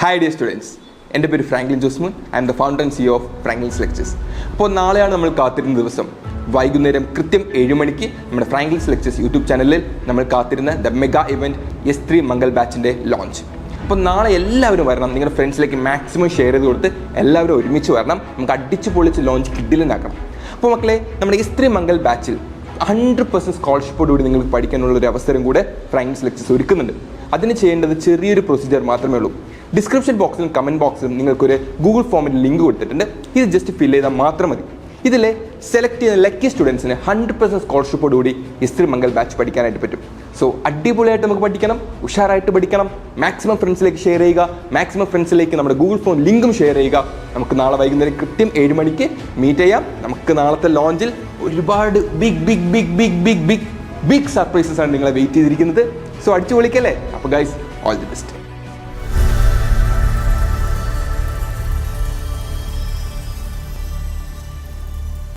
Hi dear students, എൻ്റെ പേര് Franklin Josemon. I am the founder and CEO of Franklin's lectures. അപ്പോൾ നാളെയാണ് നമ്മൾ കാത്തിരുന്ന ദിവസം. വൈകുന്നേരം കൃത്യം 7 മണിക്ക് നമ്മുടെ ഫ്രാങ്ക്ലിൻസ് ലെക്ചേഴ്സ് യൂട്യൂബ് ചാനലിൽ നമ്മൾ കാത്തിരുന്ന the mega event S3 Mangal ബാച്ചിൻ്റെ ലോഞ്ച്. അപ്പോൾ നാളെ എല്ലാവരും വരണം. നിങ്ങളുടെ ഫ്രണ്ട്സിലേക്ക് മാക്സിമം ഷെയർ ചെയ്ത് കൊടുത്ത് എല്ലാവരും ഒരുമിച്ച് വരണം. നമുക്ക് അടിച്ച് പൊളിച്ച് ലോഞ്ച് കിഡിലുണ്ടാക്കണം. അപ്പോൾ മക്കളെ, നമ്മുടെ S3 മംഗൾ ബാച്ചിൽ 100% സ്കോളർഷിപ്പോടുകൂടി നിങ്ങൾക്ക് പഠിക്കാനുള്ളൊരു അവസരം കൂടെ ഫ്രാങ്ക്ലിൻസ് ലെക്ചേഴ്സ് ഒരുക്കുന്നുണ്ട്. അതിന് ചെയ്യേണ്ടത് ചെറിയൊരു പ്രൊസീജിയർ മാത്രമേ ഉള്ളൂ. ഡിസ്ക്രിപ്ഷൻ ബോക്സിലും കമൻറ്റ് ബോക്സിലും നിങ്ങൾക്കൊരു ഗൂഗിൾ ഫോമിൽ ലിങ്ക് കൊടുത്തിട്ടുണ്ട്. ഇത് ജസ്റ്റ് ഫിൽ ചെയ്താൽ മാത്രം മതി. ഇതിൽ സെലക്ട് ചെയ്യുന്ന ലക്കി സ്റ്റുഡൻസിന് 100% സ്കോളർഷിപ്പോടുകൂടി S3 മംഗൾ ബാച്ച് പഠിക്കാനായിട്ട് പറ്റും. സോ അടിപൊളിയായിട്ട് നമുക്ക് പഠിക്കണം, ഉഷാറായിട്ട് പഠിക്കണം. മാക്സിമം ഫ്രണ്ട്സിലേക്ക് ഷെയർ ചെയ്യുക, മാക്സിമം ഫ്രണ്ട്സിലേക്ക് നമ്മുടെ ഗൂഗിൾ ഫോം ലിങ്കും ഷെയർ ചെയ്യുക. നമുക്ക് നാളെ വൈകുന്നേരം കൃത്യം 7 മണിക്ക് മീറ്റ് ചെയ്യാം. നമുക്ക് നാളത്തെ ലോഞ്ചിൽ ഒരുപാട് ബിഗ് സർപ്രൈസസ് ആണ് നിങ്ങളെ വെയിറ്റ് ചെയ്തിരിക്കുന്നത്. സോ അടിച്ചു പൊളിക്കല്ലേ. അപ്പോൾ ഗൈസ്, ഓൾ ദി ബെസ്റ്റ്.